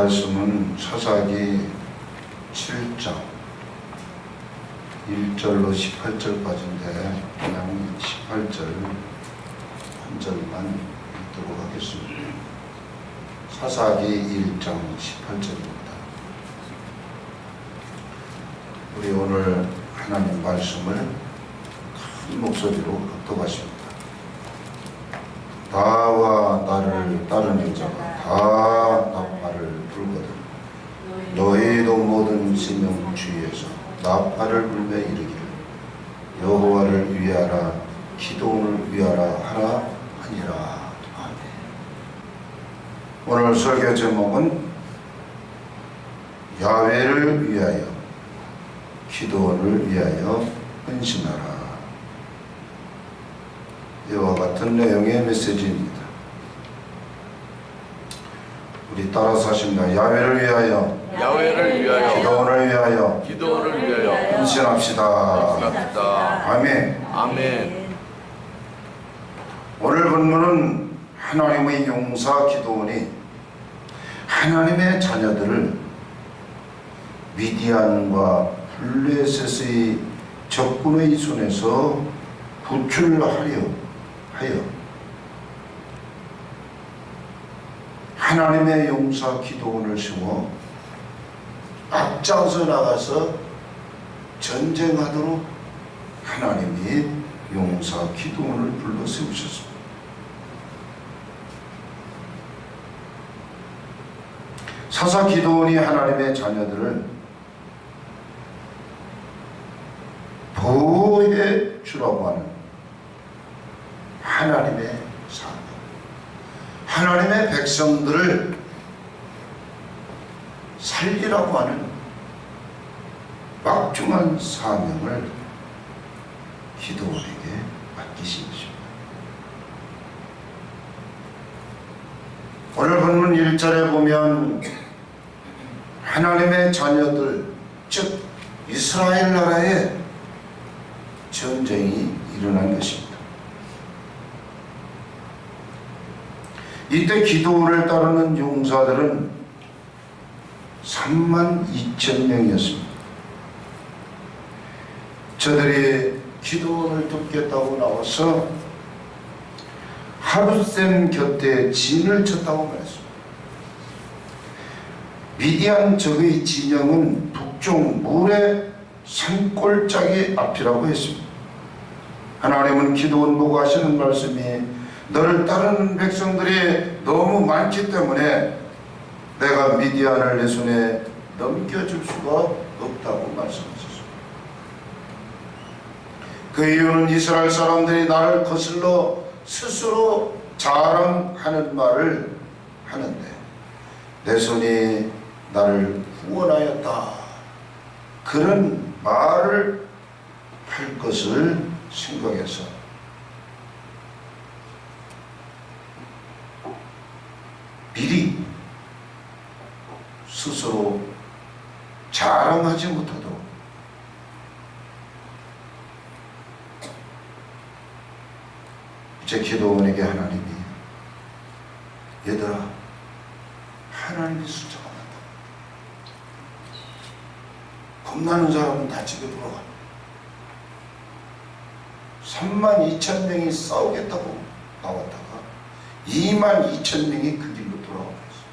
말씀은 사사기 7장 1절로 18절까지인데 그냥 18절 한 절만 읽도록 하겠습니다. 사사기 1장 18절입니다. 우리 오늘 하나님 말씀을 큰 목소리로 흡독하십니다. 다와 나를 따르는 자가 다 나팔을 불거든 너희도 모든 생명 주위에서 나팔을 불며 이르기를 여호와를 위하라 기도원을 위하라 하라 하니라. 아멘. 오늘 설교 제목은 야훼를 위하여 기도원을 위하여 헌신하라. 이와 같은 내용의 메시지입니다. 우리 따라서 하십니다. 야훼를 위하여, 야훼를 위하여, 기도원을 위하여, 기도원을 위하여 헌신합시다. 헌신합시다. 아멘. 아멘. 오늘 본문은 하나님의 용사 기도원이 하나님의 자녀들을 미디안과 블레셋의 적군의 손에서 구출하려 하여 하나님의 용사 기도원을 세워 앞장서 나가서 전쟁하도록 하나님이 용사 기도원을 불러 세우셨습니다. 사사 기도원이 하나님의 자녀들을 보호해 주라고 하는 하나님의 사명, 하나님의 백성들을 살리라고 하는 막중한 사명을 기도원에게 맡기신 것입니다. 오늘 본문 1절에 보면 하나님의 자녀들, 즉 이스라엘 나라에 전쟁이 일어난 것입니다. 이때 기도원을 따르는 용사들은 32,000명이었습니다. 저들이 기도원을 돕겠다고 나와서 하룻샘 곁에 진을 쳤다고 말했습니다. 미디안 적의 진영은 북쪽 물의 산골짜기 앞이라고 했습니다. 하나님은 기도원 보고 하시는 말씀이 너를 따르는 백성들이 너무 많기 때문에 내가 미디안을 내 손에 넘겨줄 수가 없다고 말씀하셨습니다. 그 이유는 이스라엘 사람들이 나를 거슬러 스스로 자랑하는 말을 하는데 내 손이 나를 후원하였다 그런 말을 할 것을 생각해서 미리 스스로 자랑하지 못하도록 제 기도원에게 하나님이 얘들아 하나님이 숫자가 많다. 겁나는 사람은 다 집에 돌아가. 32,000명이 싸우겠다고 나왔다가 22,000명이 그 길로 돌아와 버렸어요.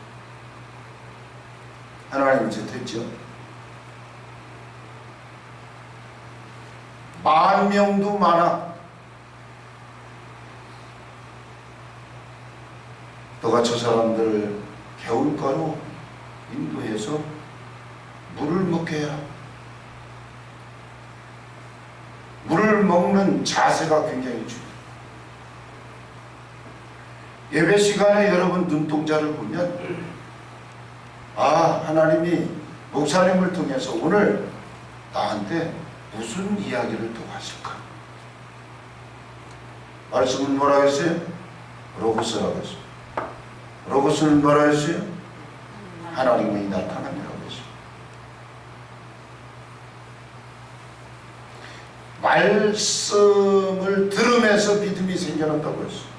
하나님 이제 됐죠? 10,000명도 많아. 너가 저 사람들을 개울가로 인도해서 물을 먹게 해라. 물을 먹는 자세가 굉장히 중요해요. 예배 시간에 여러분 눈동자를 보면 하나님이 목사님을 통해서 오늘 나한테 무슨 이야기를 또 하실까? 말씀은 뭐라 했어요? 로고스라고 했어요. 로고스는 뭐라 했어요? 하나님의 나타남이라고 했어요. 말씀을 들으면서 믿음이 생겨난다고 했어요.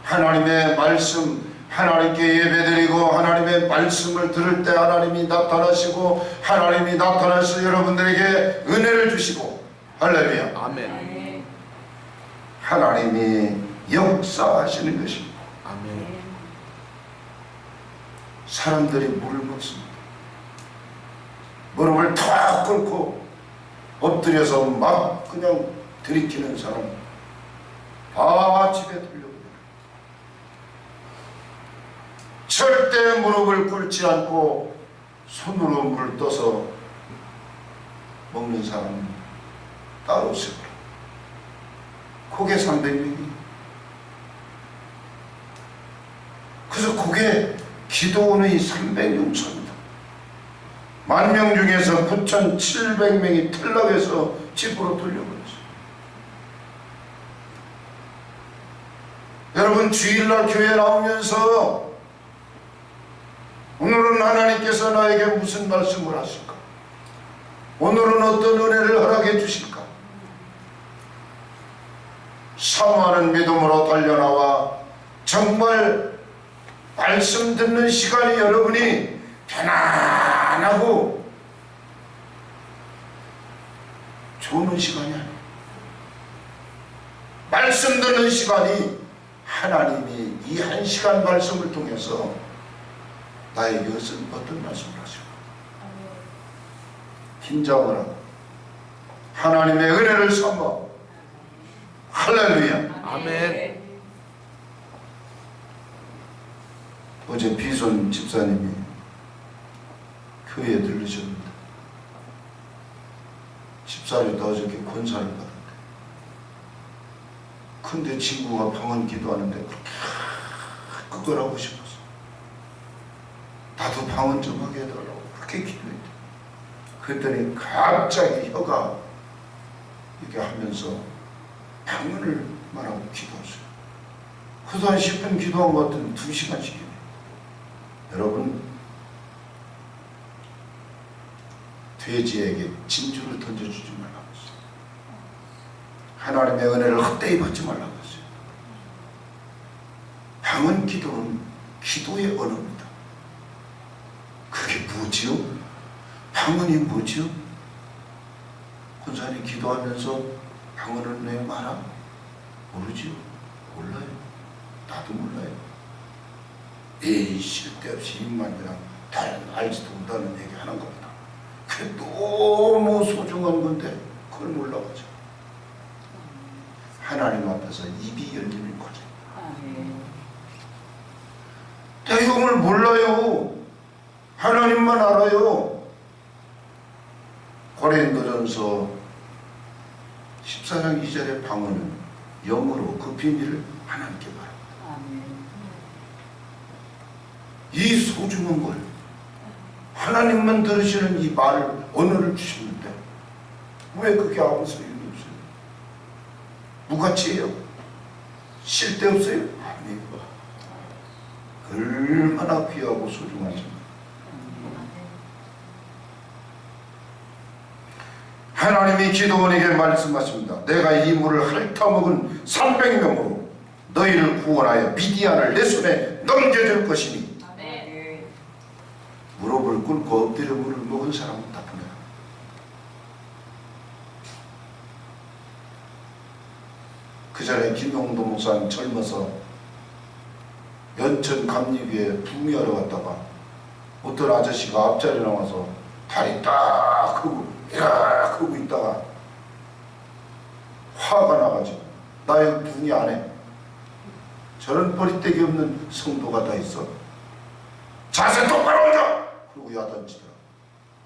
하나님의 말씀, 하나님께 예배드리고 하나님의 말씀을 들을 때 하나님이 나타나시고 하나님이 나타나서 여러분들에게 은혜를 주시고 할렐루야. 아멘. 하나님이 역사하시는 것입니다. 아멘. 사람들이 물을 먹습니다. 무릎을 탁 꿇고 엎드려서 막 그냥 들이키는 사람 다 집에 돌려옵니다. 절대 무릎을 꿇지 않고 손으로 물을 떠서 먹는 사람은 따로 없어요. 그게 300명이. 그래서 그게 기도원의 300명 차입니다. 10,000명 중에서 9,700명이 탈락해서 집으로 돌려버렸어요. 여러분 주일날 교회 나오면서 오늘은 하나님께서 나에게 무슨 말씀을 하실까? 오늘은 어떤 은혜를 허락해 주실까? 사모하는 믿음으로 달려나와 정말 말씀 듣는 시간이 여러분이 편안하고 좋은 시간이 아니에요. 말씀 듣는 시간이 하나님이 이 1시간 말씀을 통해서 나에게 어떤 말씀을 하실까? 긴장을 하고 하나님의 은혜를 삼아 할렐루야. 아멘. 어제 비손 집사님이 교회에 들르셨는데 집사리도 어저께 권사를 받았대. 근데 친구가 방언 기도하는데 그렇게 그걸 하고 싶었어. 나도 방언 좀 하게 해달라고 그렇게 기도했대. 그랬더니 갑자기 혀가 이렇게 하면서 방언을 말하고 기도했어요. 그래서 한 10분 기도한 것 같은 2시간씩이네. 여러분 돼지에게 진주를 던져주지 말라고 했어요. 하나님의 은혜를 헛되이 받지 말라고 했어요. 방언 기도는 기도의 언어입니다. 그게 뭐지요? 방언이 뭐지요? 권사님 기도하면서 방언을 왜 말아? 모르지요? 몰라요. 나도 몰라요. 에이 쓸데없이 입만 그냥 다른 알지도 못하는 얘기 하는 겁니다. 그게 너무 소중한 건데 그걸 몰라가지고 하나님 앞에서 입이 열리는 거죠. 내용을 몰라요. 하나님만 알아요. 고린도전서 14장 2절의 방언은 영어로 그 비밀을 하나님께 말합니다. 이 소중한 걸 하나님만 들으시는 이 말을 언어를 주시는데 왜 그게 아무 소용이 없어요? 무가치예요? 쓸데없어요? 아니고 얼마나 귀하고 소중하죠. 하나님이 기도원에게 말씀하십니다. 내가 이 물을 핥아먹은 300명으로 너희를 구원하여 미디안을 내 손에 넘겨줄 것이니 무릎을 꿇고 엎드려 물을 먹은 사람은 다 보내라. 그 전에 김용도 목사님 젊어서 연천 감리교에 부미하러 갔다가 어떤 아저씨가 앞자리 나와서 다리 딱 끄고 이rak 하고 있다가 화가 나가지고 나 여기 분이 안 해. 저런 버리떼기 없는 성도가 다 있어. 자세 똑바로 앉아! 그러고 야단치더라.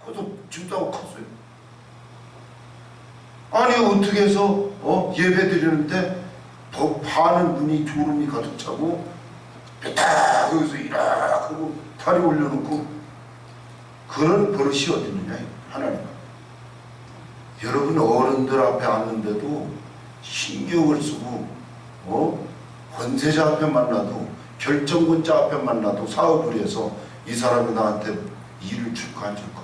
그것도 진짜고 컸어요. 아니 어떻게 해서 예배 드리는데 더 파는 눈이 졸음이 가득 차고 딱 거기서 이락 하고 다리 올려놓고 그런 버릇이 어디 있느냐 하나님. 여러분 어른들 앞에 앉는데도 신경을 쓰고 권세자 앞에 만나도 결정권자 앞에 만나도 사업을 해서 이 사람이 나한테 일을 줄까 안 줄까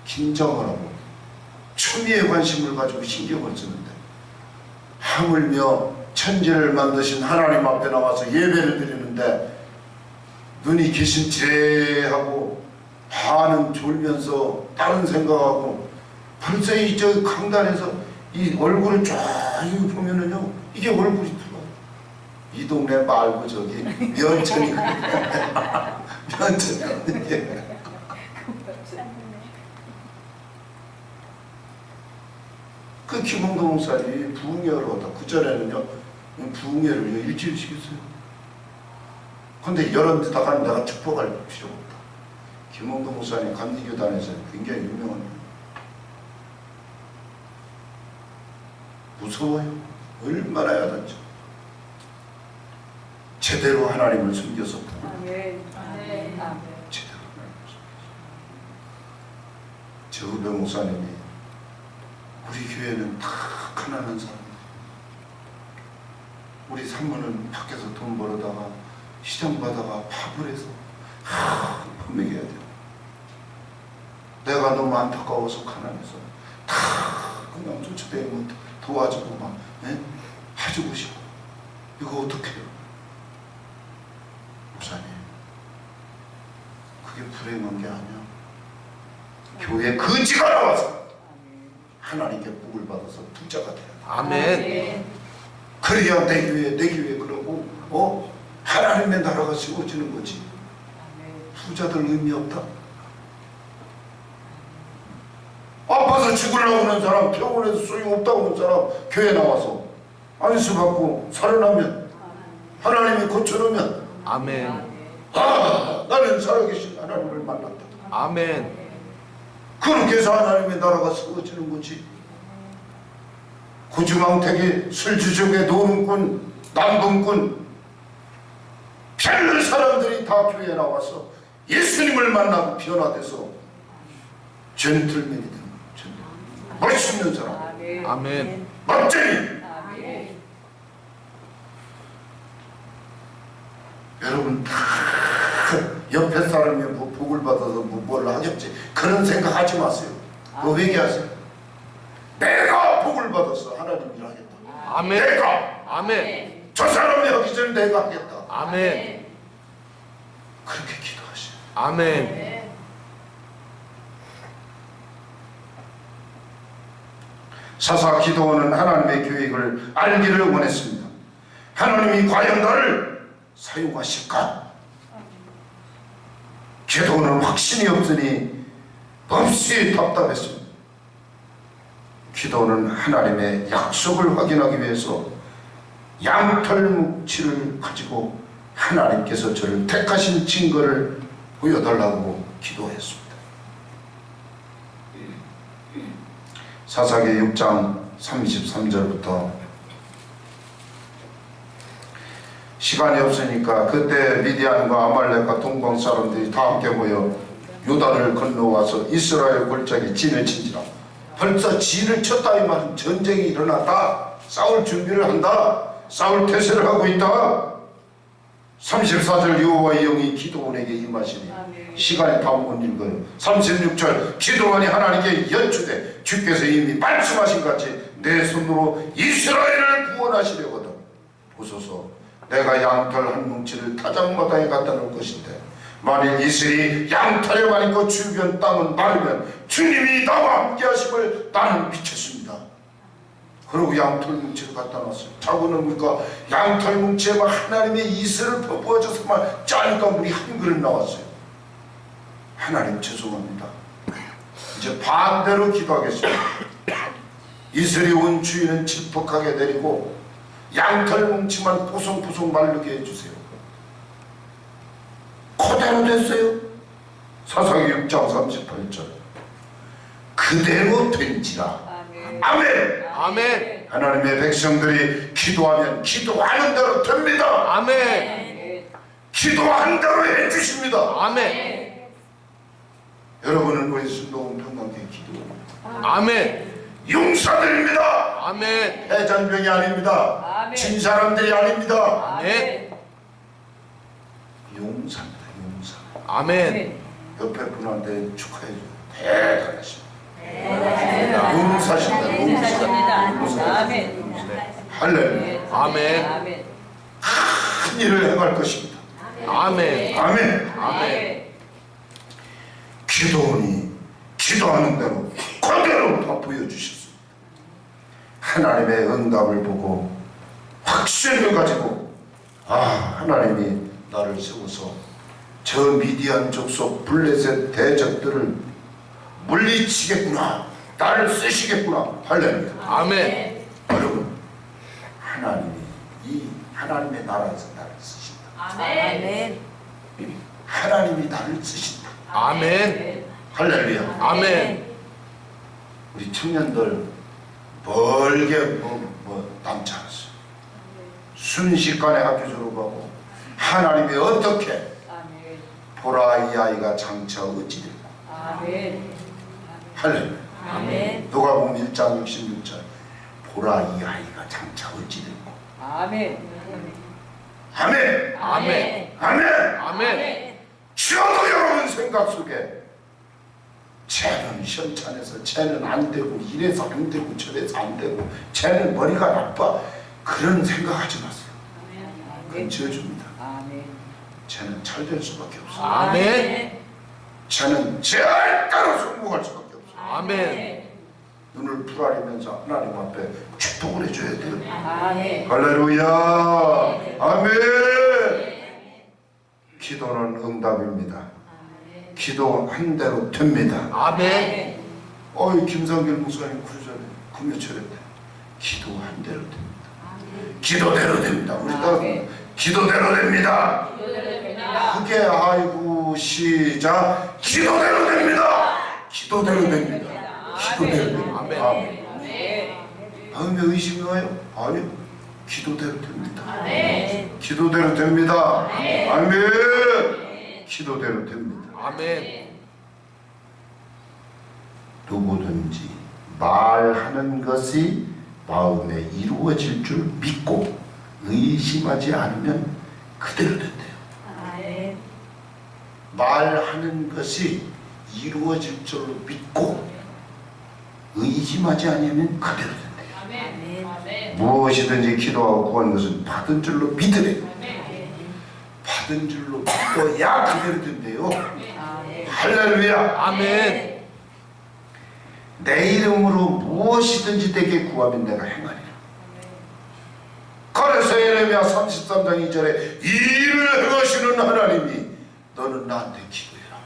긴장을 하고 추미에 관심을 가지고 신경을 쓰는데 하물며 천지를 만드신 하나님 앞에 나와서 예배를 드리는데 눈이 기신치레하고 반은 졸면서 다른 생각하고 벌써 이 저 강단에서 이 얼굴을 쫙 보면은요 이게 얼굴이 들어요. 이 동네 말고 저기 면천이 면천이 이게 그 김홍도 목사님이 부흥회를 하다 그 전에는요 부흥회를 일주일씩 했어요. 근데 여러 데다가 내가 축복할 필요가 없다. 김홍도 목사님 감리교단에서 굉장히 유명한 무서워요. 얼마나 야단죠. 제대로 하나님을 숨겨서 아멘. 아멘. 아멘. 제대로 하나님을 숨겨서 저 후배 목사님이 우리 교회는 다 가난한 사람이에요. 우리 산모는 밖에서 돈 벌어다가 시장 가다가 밥을 해서 밥 먹여야 돼요. 내가 너무 안타까워서 가난해서 다 그냥 쫓아다니고 도와주고 막 해주고 싶어. 이거 어떻게 해요? 목사님 그게 불행한 게 아니야. 교회 거지가 나와서 하나님께 복을 받아서 부자가 돼야 돼. 아멘. 그래야 내 교회 그러고 하나님의 나라가 세워지는 거지. 부자들 의미 없다. 아파서 죽으려고 하는 사람, 병원에서 소용없다고 하는 사람 교회 나와서 안수 받고 살아나면 하나님이 고쳐놓으면 아멘. 나는 살아계신 하나님을 만났다. 아멘. 그렇게 해서 하나님의 나라가 세워지는 거지. 구주망태기 술주정의 노름꾼 남분꾼 별난 사람들이 다 교회에 나와서 예수님을 만나고 변화돼서 젠틀맨이 되는 거예요. 멋있는 사람, 아멘. 멋쟁이. 아멘. 여러분 다 옆에 사람이 복을 받아서 뭘 하겠지 그런 생각하지 마세요. 그거 회개하세요. 내가 복을 받아서 하나님 일하겠다. 아멘. 내가 아멘. 저 사람이 하기 전에 내가 하겠다. 아멘. 그렇게 기도하세요. 아멘. 사사 기도원은 하나님의 계획을 알기를 원했습니다. 하나님이 과연 나를 사용하실까? 기도원은 확신이 없으니 몹시 답답했습니다. 기도원은 하나님의 약속을 확인하기 위해서 양털 뭉치를 가지고 하나님께서 저를 택하신 증거를 보여달라고 기도했습니다. 사사기 6장 33절부터 시간이 없으니까 그때 미디안과 아말렉과 동방 사람들이 다 함께 모여 요단을 건너와서 이스라엘 골짜기 진을 친지라. 벌써 진을 쳤다 이 말은 전쟁이 일어났다. 싸울 준비를 한다. 싸울 태세를 하고 있다. 34절 여호와의 영이 기도원에게 임하시니 시간이 다 못 읽어요. 36절 기도원이 하나님께 여쭈되 주께서 이미 말씀하신 같이 내 손으로 이스라엘을 구원하시려거든. 보소서 내가 양털 한 뭉치를 타작마당에 갖다 놓을 것인데 만일 이슬이 양털에만 있고 주변 땅은 마르면 주님이 나와 함께 하심을 나는 믿겠습니다. 그리고 양털 뭉치를 갖다 놨어요. 자고는 보니까 양털 뭉치에만 하나님의 이슬을 퍼부어줘서만 짜니까 물이 한 그릇 나왔어요. 하나님 죄송합니다. 이제 반대로 기도하겠습니다. 이슬이 온 주위는 질퍽하게 내리고 양털 뭉치만 뽀송뽀송 마르게 해주세요. 그대로 됐어요. 사사기 6장 38절 그대로 된지라. 아멘. 아멘. 하나님의 백성들이 기도하면 기도하는 대로 됩니다. 아멘. 기도한 대로 해주십니다. 아멘. 여러분은 우리 순도원 평강교회 기도합니다. 아멘. 용사들입니다. 아멘. 해잔병이 아닙니다. 아멘. 진 사람들이 아닙니다. 아멘. 용사입니다. 용사. 아멘. 옆에 분한테 축하해줘요. 대단하십니다. 용사십니다. 용사십니다. 아멘. 할렐루야. 아멘. 아멘. 큰 일을 행할 것입니다. 아멘. 아멘. 아멘. 기도원이 기도하는 대로 그대로 다 보여주셨습니다. 하나님의 응답을 보고 확신을 가지고 하나님이 나를 세워서 저 미디안 족속 블레셋 대적들을 물리치겠구나, 나를 쓰시겠구나. 할렐루야. 아멘. 여러분, 하나님이 이 하나님의 나라에서 나를 쓰신다. 아멘. 하나님이 나를 쓰신다. 아멘. 할렐루야. 아멘. 우리 청년들 멀게 남지 않았어요. 순식간에 학교 졸업하고 하나님이 어떻게 아멘. 보라 이 아이가 장차 어찌 될까. 아멘. 할렐루야. 아멘. 누가복음 1장 66절 보라 이 아이가 장차 어찌 될까. 아멘. 아멘. 아멘. 아멘. 아멘. 저도 여러분 생각 속에 쟤는 현찬해서 쟤는 안 되고 이래서 안 되고 저래서 안 되고 쟤는 머리가 나빠, 그런 생각하지 마세요. 그건 지어줍니다. 아멘. 쟤는 잘 될 수밖에 없어요. 아멘. 쟤는 절대로 성공할 수밖에 없어요. 아멘. 눈을 부라리면서 하나님 앞에 축복을 해줘야 돼요. 아멘. 할렐루야. 아멘. 기도는 응답입니다. 기도한 대로 됩니다. 아멘. 김상길 목사님 그러잖아요. 금요철에 기도한 대로 됩니다. 기도대로 됩니다. 우리 딸 기도대로 됩니다. 크게 아이고 시작. 기도대로 됩니다. 기도대로 됩니다. 기도대로 됩니다. 아멘. 아멘. 마음에 의심이 와요? 아니요. 기도대로 됩니다. 기도대로 됩니다. 아멘. 기도대로 됩니다. 아멘. 누구든지 말하는 것이 마음에 이루어질 줄 믿고 의심하지 않으면 그대로 된대요. 아멘. 말하는 것이 이루어질 줄 믿고 의심하지 않으면 그대로 된대요. 무엇이든지 기도하고 구하는 것은 받은 줄로 믿으래요. 받은 줄로 믿어야 그대로 된대요. 할렐루야. 아멘. 내 이름으로 무엇이든지 내게 구하면 내가 행하리라. 그래서 예레미야 33장 2절에 이 일을 행하시는 하나님이 너는 나한테 기도해라.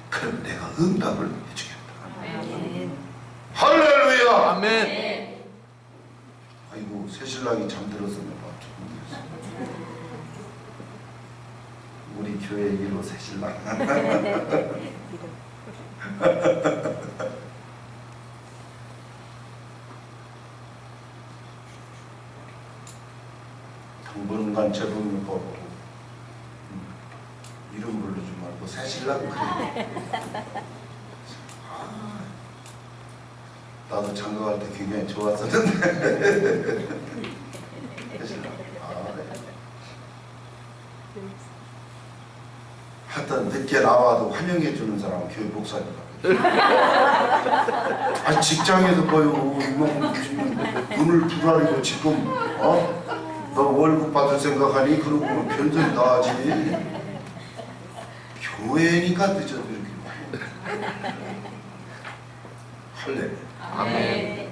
그럼 내가 응답을 해주겠다. 할렐루야. 아멘. 아이고 새신랑이 잠들어서 봐. 우리 교회 1호 새신랑. 당분간 재봉을 뽑고 이름 부르지 말고 새신랑 그래. 나도 장가갈 때 굉장히 좋았었는데. 새신랑. 네. 하여튼 늦게 나와도 환영해 주는 사람은 교회 목사님이다. 직장에서 거의 이만큼 주시는데 눈을 부라리고 지금 너 월급 받을 생각하니? 그러고 변전이 나지. 교회니까 늦어도 이렇게 할래. 아멘.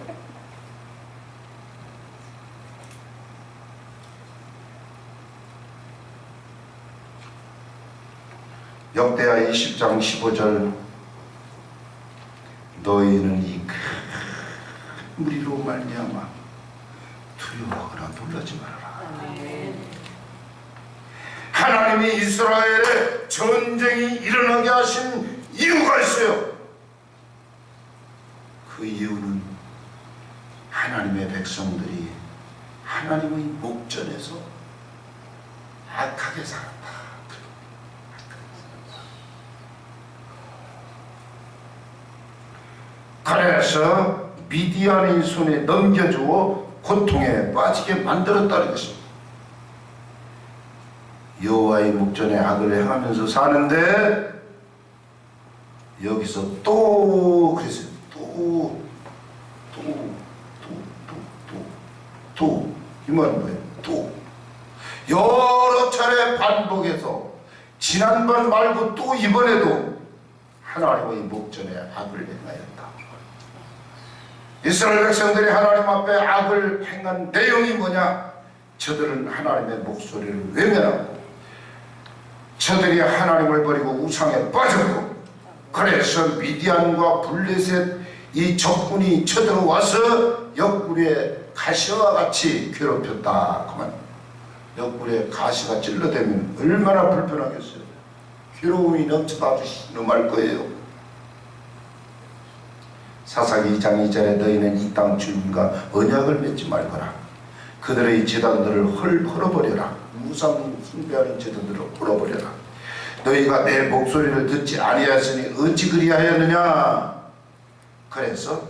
역대하 20장 15절 너희는 이 큰 무리로 말미암아 두려워하거나 놀라지 말아라. 하나님이 이스라엘에 전쟁이 일어나게 하신 이유가 있어요. 그 이유는 하나님의 백성들이 하나님의 목전에서 악하게 살았다. 그래서 미디안의 손에 넘겨주어 고통에 빠지게 만들었다는 것입니다. 여호와의 목전에 악을 행하면서 사는데 여기서 또 그랬어요. 또 이 말은 뭐예요? 또 여러 차례 반복해서 지난번 말고 또 이번에도 하나님의 목전에 악을 행하였다. 이스라엘 백성들이 하나님 앞에 악을 행한 내용이 뭐냐? 저들은 하나님의 목소리를 외면하고 저들이 하나님을 버리고 우상에 빠졌고, 그래서 미디안과 블레셋 이 적군이 쳐들어와서 옆구리에 가시와 같이 괴롭혔다. 그만. 옆구리에 가시가 찔러대면 얼마나 불편하겠어요. 괴로움이 넘쳐서 아주 신음할 거예요. 사사기 2장 2절에 너희는 이 땅 주인과 언약을 맺지 말거라. 그들의 제단들을 헐어버려라. 우상 숭배하는 제단들을 헐어버려라. 너희가 내 목소리를 듣지 아니하였으니 어찌 그리하였느냐. 그래서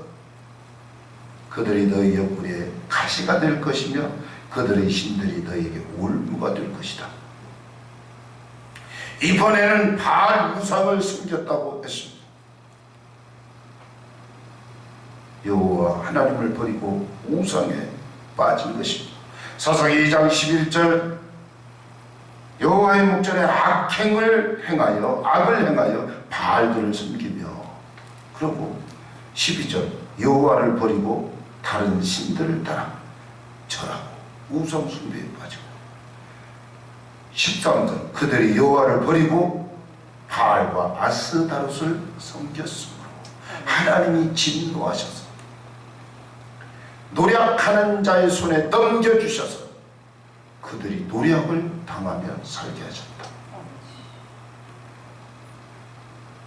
그들이 너희 옆구리에 가시가 될 것이며 그들의 신들이 너희에게 올무가 될 것이다. 이번에는 바알 우상을 숨겼다고 했습니다. 여호와 하나님을 버리고 우상에 빠진 것입니다. 사사기 2장 11절 여호와의 목전에 악을 행하여 바알들을 섬기며, 그리고 12절 여호와를 버리고 다른 신들을 따라 절하고 우상 숭배에 빠지고, 13절 그들이 여호와를 버리고 바알과 아스다롯을 섬겼으므로 하나님이 진노하셔서 노력하는 자의 손에 넘겨주셔서 그들이 노력을 당하며 살게 하셨다.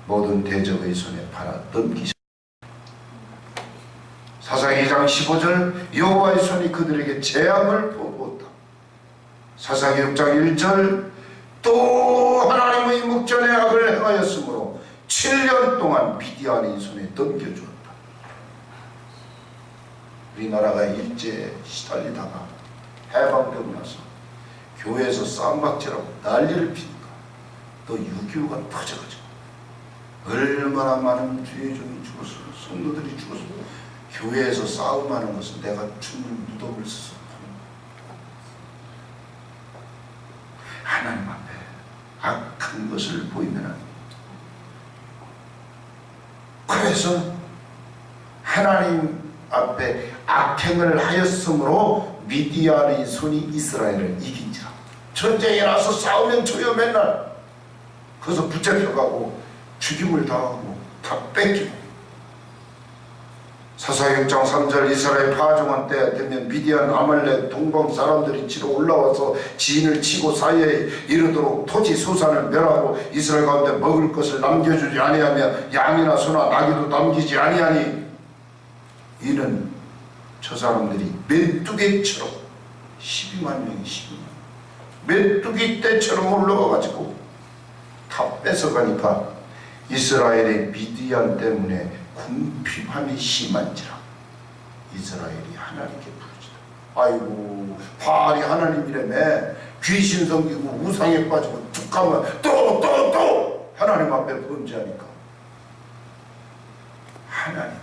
모든 대적의 손에 팔아 넘기셨다. 사사기 2장 15절 여호와의 손이 그들에게 재앙을 보았다. 사사기 6장 1절 또 하나님의 목전에 악을 행하였으므로 7년 동안 미디안의 손에 넘겨주었다. 우리나라가 일제에 시달리다가 해방되고 나서 교회에서 쌈박질하고 난리를 피니까 또 6.25가 터져가지고 얼마나 많은 주의종이 죽었어, 성도들이 죽었어. 교회에서 싸움하는 것은 내가 주는 무덤을 써서 하나님 앞에 악한 것을 보이면, 그래서 하나님 앞에 악행을 하였으므로 미디안의 손이 이스라엘을 이긴지라. 전쟁에 나서 싸우면 줘요. 맨날 거기서 붙잡혀가고 죽임을 당하고 다 뺏기고. 사사기 6장 3절 이스라엘 파종한 때 되면 미디안 아말렉 동방 사람들이 치러 올라와서 지인을 치고 사이에 이르도록 토지 소산을 멸하고 이스라엘 가운데 먹을 것을 남겨주지 아니하며 양이나 소나 나귀도 남기지 아니하니, 이는 저 사람들이 메뚜기처럼 12만 명이 12만 메뚜기 떼처럼 올라가가지고 다 뺏어가니까 이스라엘의 미디안 때문에 궁핍함이 심한지라 이스라엘이 하나님께 부르짖다. 아이고 바알이 하나님이라며 귀신 섬기고 우상에 빠지고 툭하면 또 하나님 앞에 범죄하니까 하나님이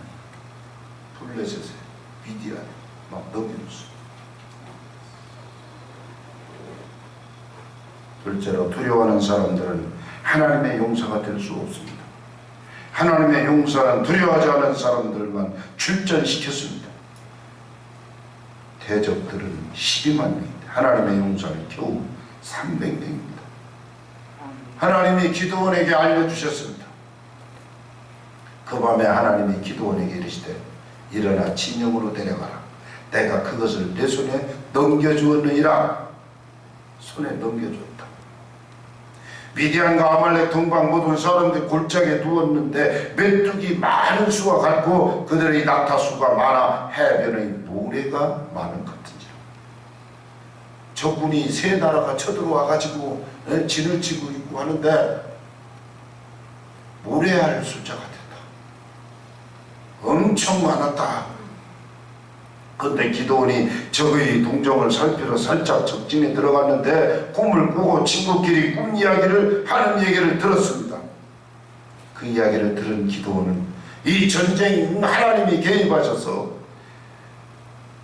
블레셋에 미디안에 막 넘겨줬어요. 둘째로 두려워하는 사람들은 하나님의 용사가 될 수 없습니다. 하나님의 용사는 두려워하지 않은 사람들만 출전시켰습니다. 대적들은 12만 명인데 하나님의 용사는 겨우 300명입니다. 하나님이 기드온에게 알려주셨습니다. 그 밤에 하나님이 기드온에게 이르시되 일어나 진영으로 데려가라. 내가 그것을 내 손에 넘겨주었느니라. 손에 넘겨줬다. 미디안과 아말렉 동방 모든 사람들이 골짜기에 누웠는데 메뚜기 많은 수가 같고 그들의 낙타 수가 많아 해변의 모래가 많은 같은지라. 적군이 세 나라가 쳐들어와 가지고 진을 치고 있고 하는데 모래알 숫자가 됐다. 엄청 많았다. 그런데 기드온이 적의 동정을 살피러 살짝 적진에 들어갔는데 꿈을 꾸고 친구끼리 꿈 이야기를 하는 얘기를 들었습니다. 그 이야기를 들은 기드온은 이 전쟁이 하나님이 개입하셔서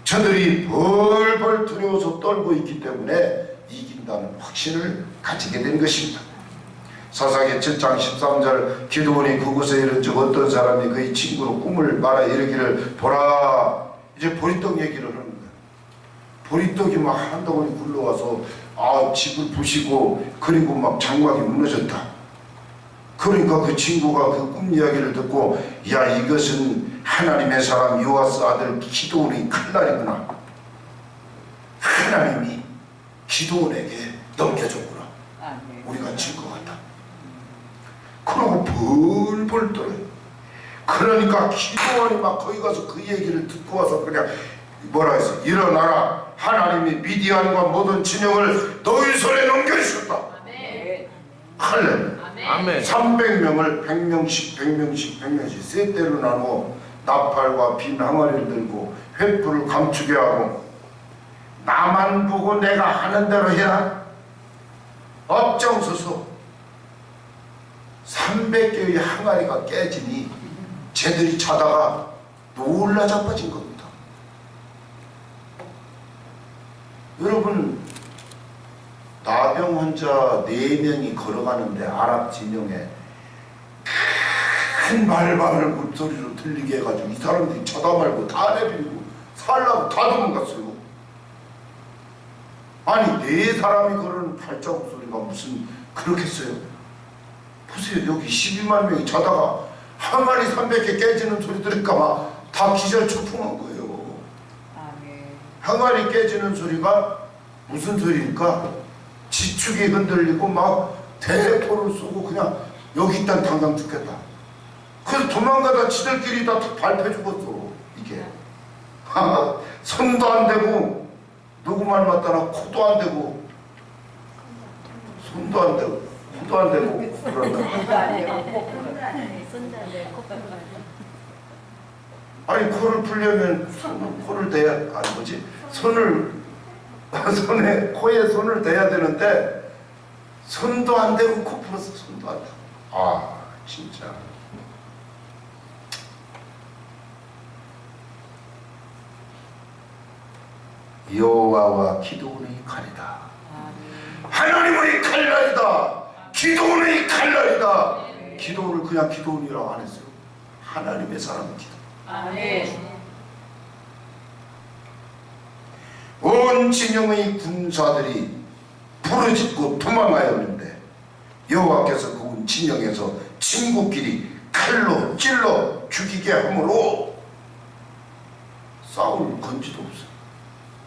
저들이 벌벌 두려워서 떨고 있기 때문에 이긴다는 확신을 가지게 된 것입니다. 사사기 7장 13절 기드온이 그곳에 이른 즉 어떤 사람이 그의 친구로 꿈을 말하 이르기를 보라. 이제 보리떡 얘기를 하는 거예요. 보리떡이 막 한 덩어리 굴러와서 집을 부시고 그리고 막 장막이 무너졌다. 그러니까 그 친구가 그 꿈 이야기를 듣고 야 이것은 하나님의 사람 요아스 아들 기드온의 칼날이구나. 하나님이 기드온에게 넘겨줬구나. 아멘. 우리가 질 것 같다. 그러고 벌벌 떨어요. 그러니까 기드온이 막 거기 가서 그 얘기를 듣고 와서 그냥 뭐라 했어? 일어나라. 하나님이 미디안과 모든 진영을 너희 손에 넘겨주셨다. 아멘. 할렐루야. 아멘. 300명을 100명씩 세 대로 나누어 나팔과 빈 항아리를 들고 횃불을 감추게 하고 나만 보고 내가 하는 대로 해라. 앞장서서 300개의 항아리가 깨지니 쟤들이 자다가 놀라 자빠진 겁니다. 여러분 나병 환자 4명이 걸어가는데 아랍 진영에 큰 발발을 물소리로 들리게 해가지고 이 사람들이 쳐다 말고 다 내밀고 살라고 다 도망갔어요. 아니 4사람이 그러는 발자국 소리가 무슨 그렇겠어요? 보세요. 여기 12만 명이 자다가 항아리 300개 깨지는 소리 들으니까 막 다 기절초풍한 거예요. 아멘. 항아리 깨지는 소리가 무슨 소리일까? 지축이 흔들리고 막 대포를 쏘고 그냥 여기 있단 당장 죽겠다. 그래서 도망가다 지들끼리 다 발패 죽었어. 이게 손도 안 대고 누구 말 맞다나 코도 안 대고 손도 안 대고 코도 안 대고 그런다. 아니 코를 풀려면 코를 대야 아니 뭐지 손을 손에 코에 손을 대야 되는데 손도 안 대고 코 풀어서 손도 안 대고 진짜 여호와와 기드온의 칼이다. 하나님의 칼날이다. 기드온의 칼날이다. 기드온을 그냥 기드온이라고 안 했어요. 하나님의 사람 기드온. 아멘. 온 진영의 군사들이 부르짖고 도망하였는데 여호와께서 그 온 진영에서 친구끼리 칼로 찔러 죽이게 하므로 싸울 건지도 없어요.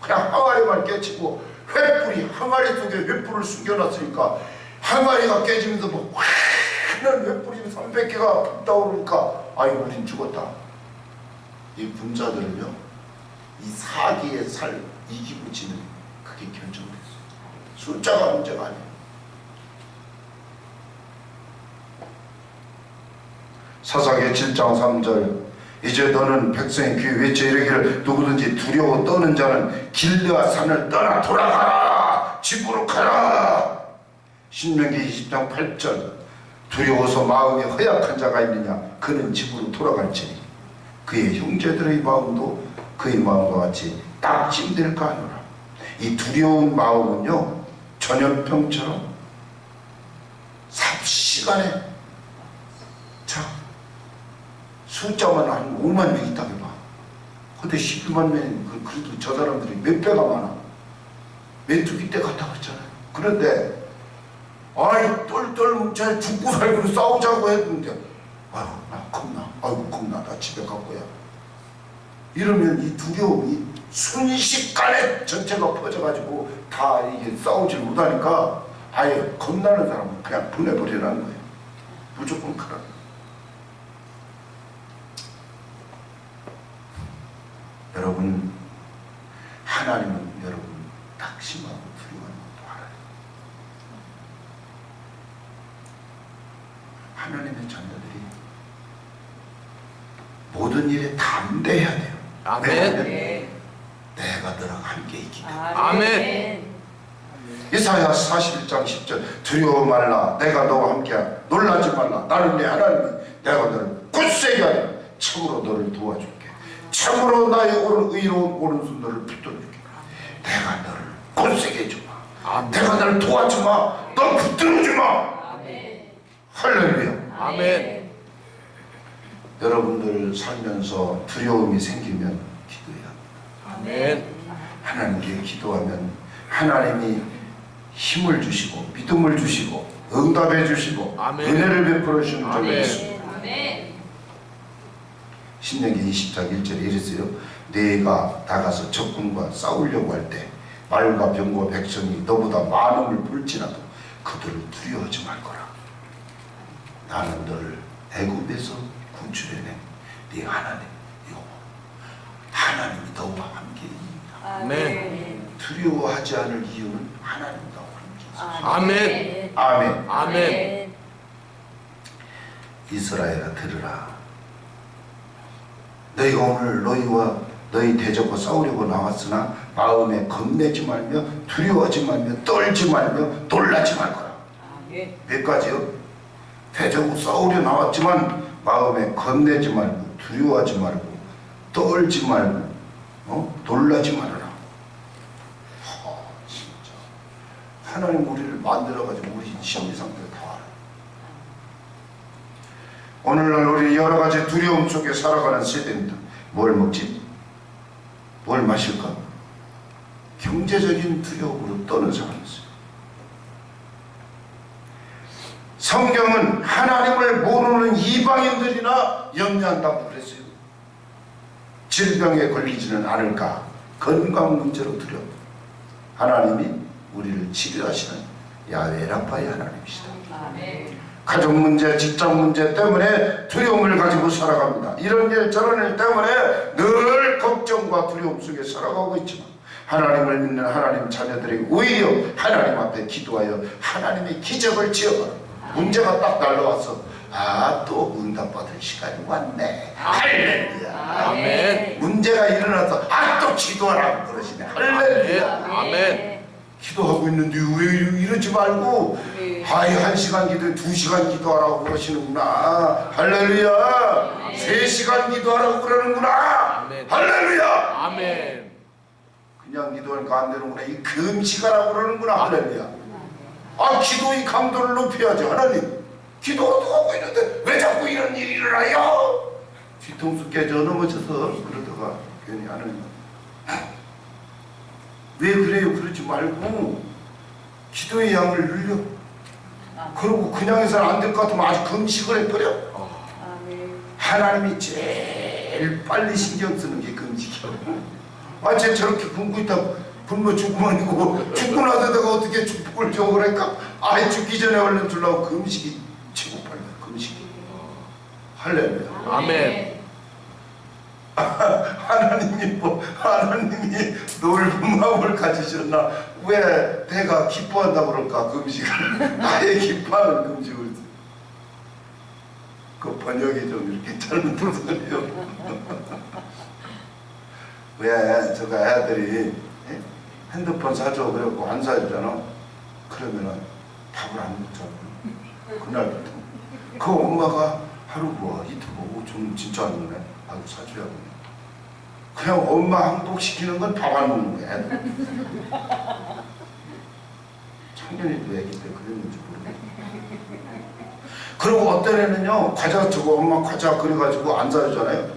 그냥 항아리만 깨치고 횃불이 항아리 속에 횃불을 숨겨놨으니까 항아리가 깨지면서 뭐 환한 횃불이 300개가 불타오르니까 아이고 우린 죽었다. 이 군자들은요 이 사기의 살 이기고 지는 그게 결정됐어요. 숫자가 문제가 아니에요. 사사기 7장 3절 이제 너는 백성의 귀에 외쳐 이르기를 누구든지 두려워 떠는 자는 길르앗 산을 떠나 돌아가라. 집으로 가라. 신명기 20장 8절 두려워서 마음이 허약한 자가 있느냐 그는 집으로 돌아갈지니 그의 형제들의 마음도 그의 마음과 같이 딱 찜될까 하노라. 이 두려운 마음은요 전염병처럼 삽시간에 자 숫자만 한 5만 명 있다고 봐. 근데 12만 명이 그래도 저 사람들이 몇 배가 많아. 메뚜기 때 갔다 왔잖아요. 그런데 아이 똘똘 뭉쳐 죽고 살고 싸우자고 했는데 아유 나 겁나. 아이고 겁나. 나 집에 갈 거야. 이러면 이 두려움이 순식간에 전체가 퍼져가지고 다 이게 싸우질 못하니까 아예 겁나는 사람은 그냥 보내버리라는 거예요. 무조건 가라. 여러분 하나님은 여러분 낙심하고 두려워하는 것도 알아요. 하나님의 자녀들이 모든 일에 담대해야 돼요. 아멘. 왜냐하면 네. 내가 너랑 함께 있기 때문에. 아멘. 이사야 41장 10절 두려워 말라 내가 너와 함께야 놀라지 말라 나는 내 하나님이 내가 너를 굳세게 하리라 참으로 너를 도와줄게 참으로 나의 의로운 오른손 너를 붙들어줄게 내가 너를 굳세게 해주마 아멘. 내가 날 도와주마. 널 붙들어주마. 아멘. 할렐루야. 아멘. 여러분들 살면서 두려움이 생기면 기도해야 합니다. 아멘. 하나님께 기도하면 하나님이 힘을 주시고 믿음을 주시고 응답해 주시고 아멘. 은혜를 베풀어 주시는 적이 아멘. 있습니다. 아멘. 신명기 20장 1절에 이랬어요. 내가 나가서 적군과 싸우려고 할 때 말과 병과 백성이 너보다 많음을 볼지라도 그들을 두려워하지 말거라. 나는 너를 애굽에서 구출해낸 네 하나님 여호와 하나님이 너와 함께입니다. 아멘. 두려워하지 않을 이유는 하나님 너와 함께 아멘. 아멘. 아멘. 이스라엘아 들으라. 너희가 오늘 너희와 너희 대적과 싸우려고 나왔으나 마음에 겁내지 말며 두려워하지 말며 떨지 말며 놀라지 말거라. 아멘. 몇 가지요? 대적과 싸우려 나왔지만 마음에 겁내지 말고 두려워하지 말고 떨지 말고 놀라지 말아라. 진짜 하나님 우리를 만들어가지고 우리 시험의 상태를 다 알아요. 오늘날 우리 여러 가지 두려움 속에 살아가는 세대입니다. 뭘 먹지? 뭘 마실까? 경제적인 두려움으로 떠는 사람이 있어요. 성경은 하나님을 모르는 이방인들이나 염려한다고 그랬어요. 질병에 걸리지는 않을까? 건강 문제로 두려워. 하나님이 우리를 치료하시는 야훼 라파의 하나님이시다. 아멘. 가족 문제, 직장 문제 때문에 두려움을 가지고 살아갑니다. 이런 일 저런 일 때문에 늘 걱정과 두려움 속에 살아가고 있지만 하나님을 믿는 하나님 자녀들이 오히려 하나님 앞에 기도하여 하나님의 기적을 지어가라. 문제가 딱 날라와서 또 응답받을 시간이 왔네. 할렐루야. 아멘. 문제가 일어나서 또 기도하라고 그러시네. 할렐루야. 아멘. 기도하고 있는데 왜 이러지 말고 네. 1시간 기도에 2시간 기도하라고 그러시는구나. 할렐루야. 3시간 기도하라고 그러는구나. 아멘. 할렐루야. 아멘. 그냥 기도하니까 안 되는구나. 이 금식하라고 그러는구나. 할렐루야. 기도의 강도를 높여야지. 하나님 기도도 하고 있는데 왜 자꾸 이런 일이 일어나요? 뒤통수 깨져 넘어져서 그러다가 괜히 하나님 왜 그래요? 그러지 말고 기도의 양을 늘려. 그러고 그냥 해서는 안 될 것 같으면 아주 금식을 해버려. 아멘. 하나님이 제일 빨리 신경 쓰는 게 금식이야. 쟤 저렇게 굶고 있다 굶어 죽고만이고 죽고 나서 내가 어떻게 축복을 줘 그러니까 죽기 전에 얼른 주려고 금식이 최고 빨라. 금식이. 할렐루야. 아멘. 하나님이 넓은 마음을 가지셨나? 왜 내가 기뻐한다 그럴까? 금식을 나의 기뻐하는 금식을 그 번역이 좀 이렇게 잘못해서요. 왜 저가 애들이 핸드폰 사줘 그래갖고 안 사주잖아. 그러면은 밥을 안 먹잖아. 그날부터 그 엄마가 하루 뭐 이틀 보고 좀 진짜 안 먹네. 사줘야 돼. 그냥 엄마 항복시키는 건 밥 안 먹는 거야. 작년에도 애기 때 그랬는지 모르겠네. 그리고 어떤 애는요 과자 주고 엄마 과자 그래가지고 안 사주잖아요.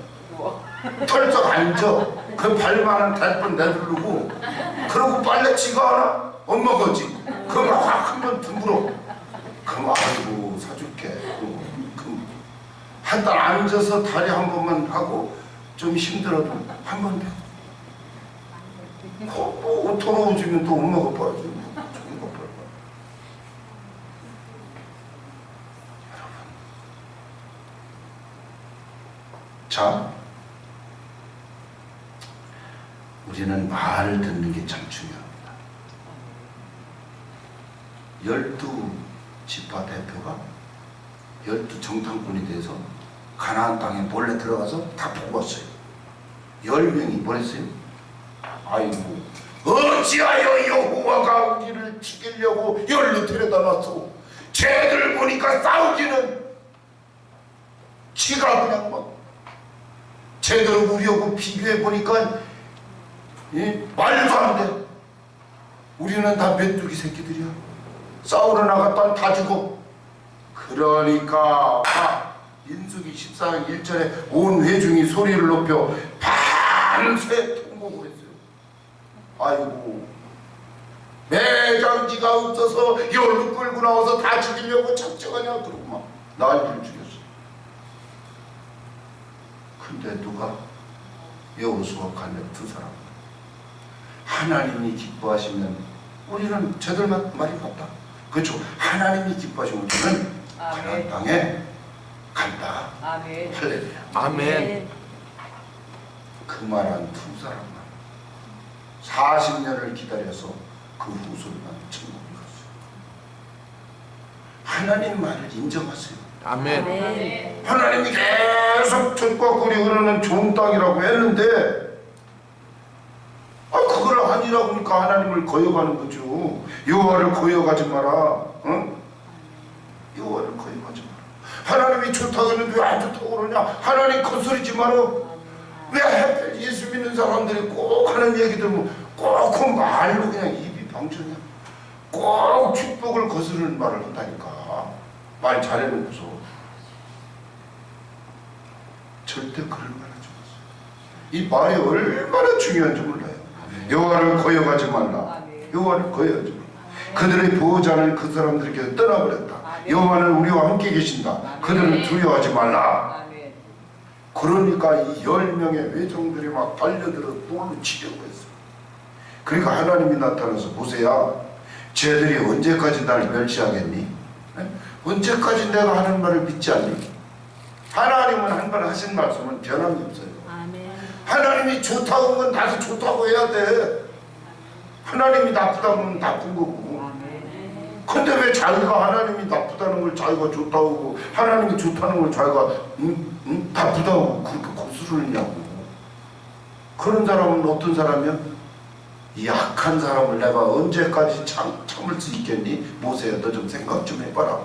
털썩 앉아. 그 발만은 대번 내두르고 그러고 빨래 지가 하나? 엄마 거지. 그거 확 한번 둥그러. 그럼 아이고 사줄게. 한 달 앉아서 다리 한 번만 하고 좀 힘들어도 한 번 더. 또 더러워지면 또 엄마가 봐야지. 저기가 봐야. 여러분. 자, 우리는 말을 듣는 게 참 중요합니다. 12지파 대표가 12정탐꾼이 돼서 가나안 땅에 몰래 들어가서 다 뽑았어요. 10명이 뭘 했어요? 아이고 어찌하여 여호와가 우리를 죽이려고 열로 데려다 놨어. 쟤들 보니까 싸우기는 지가 그냥 막 쟤들 우리하고 비교해 보니까 말도 안 돼. 우리는 다 메뚜기 새끼들이야. 싸우러 나갔다 다 죽어. 그러니까 민수기 14장 1절에 온 회중이 소리를 높여 밤새 통곡을 했어요. 아이고, 매장지가 없어서 열로 끌고 나와서 다 죽이려고 작정하냐 그러고 막 난리를 죽였어. 근데 누가? 여호수아 갈렙 두 사람. 하나님이 기뻐하시면 우리는 저들 말이 맞다. 그렇죠. 하나님이 기뻐하시면 우리는 가나안 땅에 간다. 아멘. 할렐루야. 아멘. 그 말한 두 사람만 40년을 기다려서 그 후손만 천국에 갔어요. 하나님 말을 인정하세요. 아멘. 아멘. 하나님이 계속 젖과 꿀이 흐르는 좋은 땅이라고 했는데 그걸 아니라고 하니까 하나님을 거역하는 거죠. 여호와를 거역하지 마라. 응? 여호와를 거역하지 마라. 하나님이 좋다고 했는데 왜 안 좋다고 그러냐. 하나님 거스르지 마라. 왜 하필 예수 믿는 사람들이 꼭 하는 얘기들 꼭 그 말로 그냥 입이 방청이야. 꼭 축복을 거스르는 말을 한다니까. 말 잘해놓고서 절대 그럴 말 하지 마세요. 이 말이 얼마나 중요한지 몰라요. 여호와를 거역하지 말라. 여호와를 거역하지 말라. 그들의 보호자는 그 사람들에게 떠나버렸다. 여호와는 우리와 함께 계신다. 그들은 두려워하지 말라. 아멘. 그러니까 이 10명의 회중들이 막 달려들어 돌로 치려고 했어요. 그러니까 하나님이 나타나서 보세요. 쟤들이 언제까지 날 멸시하겠니? 언제까지 내가 하는 말을 믿지 않니? 하나님은 한 번 하신 말씀은 변함이 없어요. 아멘. 하나님이 좋다고 하면 나도 좋다고 해야 돼. 하나님이 나쁘다고 하면 나쁜 거고. 아멘. 근데 왜 자기가 하나님이 나쁘다는 걸 자기가 좋다고 하고 하나님이 좋다는 걸 자기가 나쁘다고 그렇게 고스르느냐고. 그런 사람은 어떤 사람이야? 이 악한 사람을 내가 언제까지 참을 수 있겠니? 모세야, 너 좀 생각 좀 해봐라.